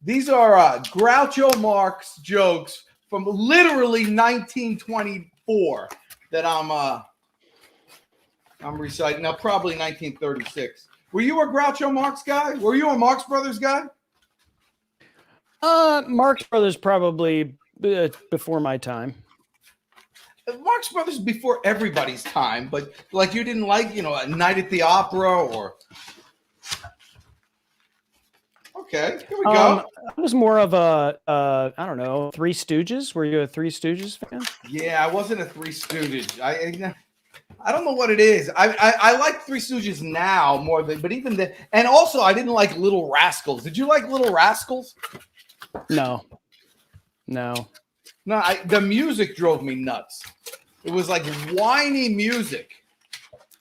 These are Groucho Marx jokes from literally 1924 that I'm reciting. Now, probably 1936. Were you a Groucho Marx guy? Were you a Marx Brothers guy? Marx Brothers probably before my time. Marx Brothers before everybody's time, but like you didn't like, A Night at the Opera or... Okay, here we go. I was more of a, I don't know, Three Stooges. Were you a Three Stooges fan? Yeah, I wasn't a Three Stooges. I don't know what it is. I like Three Stooges now more than, but even then, and also I didn't like Little Rascals. Did you like Little Rascals? No. The music drove me nuts. It was like whiny music.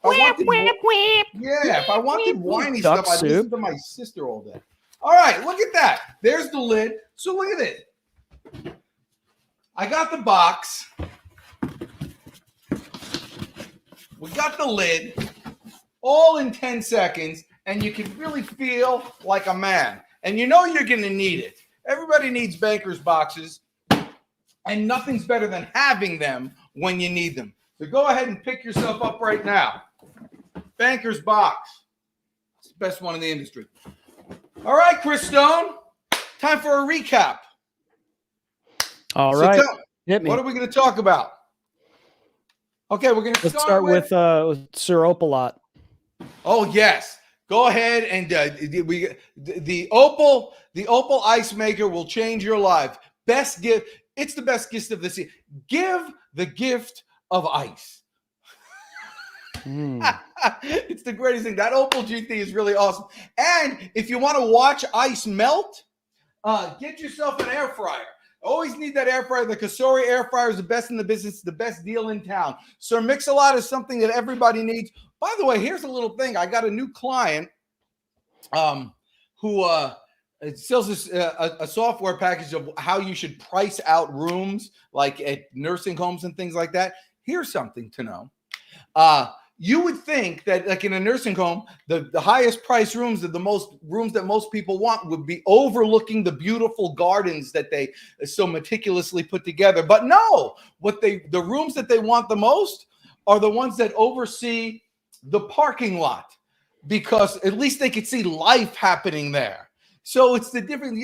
Whip, whip, whip. Yeah, if I wanted whiny stuff, I'd listen to my sister all day. All right, look at that. There's the lid. So look at it. I got the box. We got the lid all in 10 seconds, and you can really feel like a man. And you're going to need it. Everybody needs banker's boxes, and nothing's better than having them when you need them. So go ahead and pick yourself up right now. Banker's box. It's the best one in the industry. All right, Chris Stone. Time for a recap. All right. Hit me. What are we going to talk about? Okay, we're going to start with Sir Opalot. Oh, yes. Go ahead and the Opal ice maker will change your life. Best gift. It's the best gift of the season. Give the gift of ice. It's the greatest thing. That Opal GT is really awesome. And if you want to watch ice melt, get yourself an air fryer. Always need that air fryer. The Kasori air fryer is the best in the business, the best deal in town. Sir Mix-a-Lot is something that everybody needs. By the way, here's a little thing. I got a new client who sells a software package of how you should price out rooms, like at nursing homes and things like that. Here's something to know. You would think that, like in a nursing home, the highest price rooms, the most rooms that most people want, would be overlooking the beautiful gardens that they so meticulously put together. But no, the rooms that they want the most are the ones that oversee the parking lot, because at least they could see life happening there. So it's the different,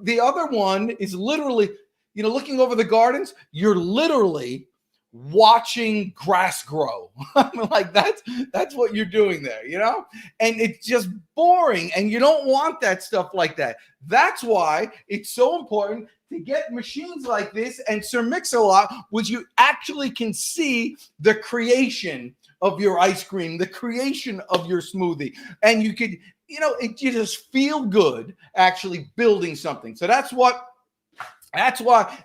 the other one is literally, looking over the gardens, you're literally watching grass grow. Like that's what you're doing there, you know? And it's just boring, and you don't want that stuff like that. That's why it's so important to get machines like this and Sir Mix-a-Lot, which you actually can see the creation of your ice cream, the creation of your smoothie. And you could, you know, you just feel good actually building something. So that's why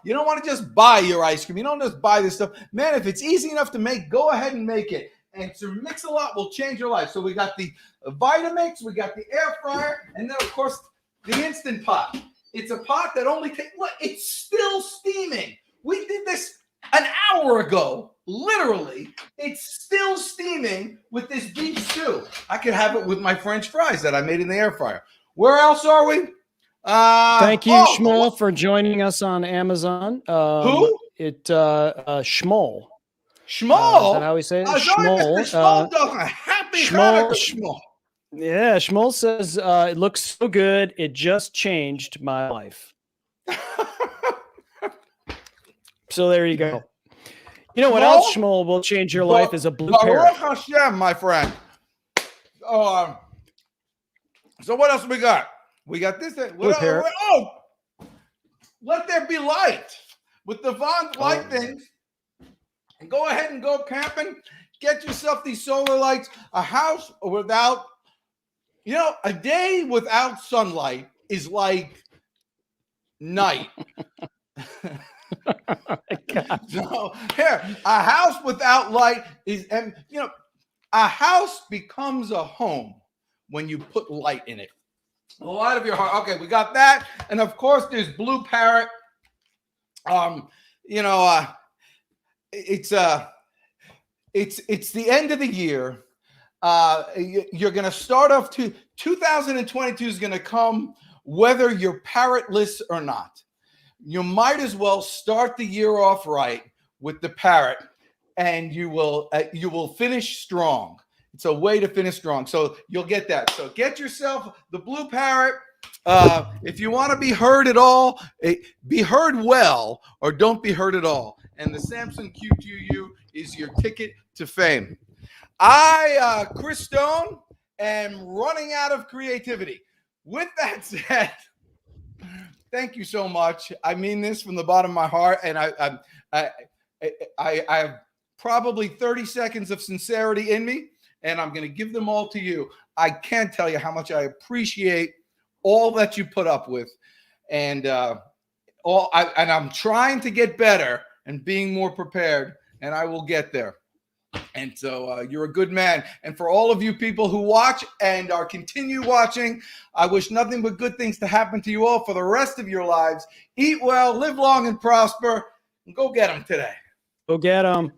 you don't want to just buy your ice cream. You don't just buy this stuff. Man, if it's easy enough to make, go ahead and make it. And Sir Mix-a-Lot will change your life. So we got the Vitamix, we got the air fryer, and then, of course, the Instant Pot. It's a pot that only takes, look, it's still steaming. We did this an hour ago. Literally, it's still steaming with this beef stew. I could have it with my French fries that I made in the air fryer. Where else are we? Thank you, Schmoll, for joining us on Amazon. Who? Schmoll. Schmoll? Is that how we say it? Schmoll. Happy Hanukkah, Schmoll. Yeah, Schmoll says, it looks so good, it just changed my life. So there you go. You know what else, Schmoll, will change your life is a blue parrot. Baruch Hashem, my friend. So what else we got? We got this thing. Let there be light. With the Von light things. And go ahead and go camping. Get yourself these solar lights. A house without, you know, a day without sunlight is like night. So here, a house without light is, and you know, a house becomes a home when you put light in it. A lot of your heart. Okay, we got that, and of course, there's Blue Parrot. You know, it's the end of the year. You're going to start off 2022 is going to come whether you're parrotless or not. You might as well start the year off right with the parrot, and you will finish strong. It's a way to finish strong. So you'll get that. So get yourself the Blue Parrot. If you want to be heard at all, be heard well, or don't be heard at all. And the Samsung Q2U is your ticket to fame. I, Chris Stone, am running out of creativity. With that said, thank you so much. I mean this from the bottom of my heart, and I have probably 30 seconds of sincerity in me, and I'm going to give them all to you. I can't tell you how much I appreciate all that you put up with, and I'm trying to get better and being more prepared, and I will get there. And so you're a good man. And for all of you people who watch and are continue watching, I wish nothing but good things to happen to you all for the rest of your lives. Eat well, live long, and prosper. And go get them today. Go get them.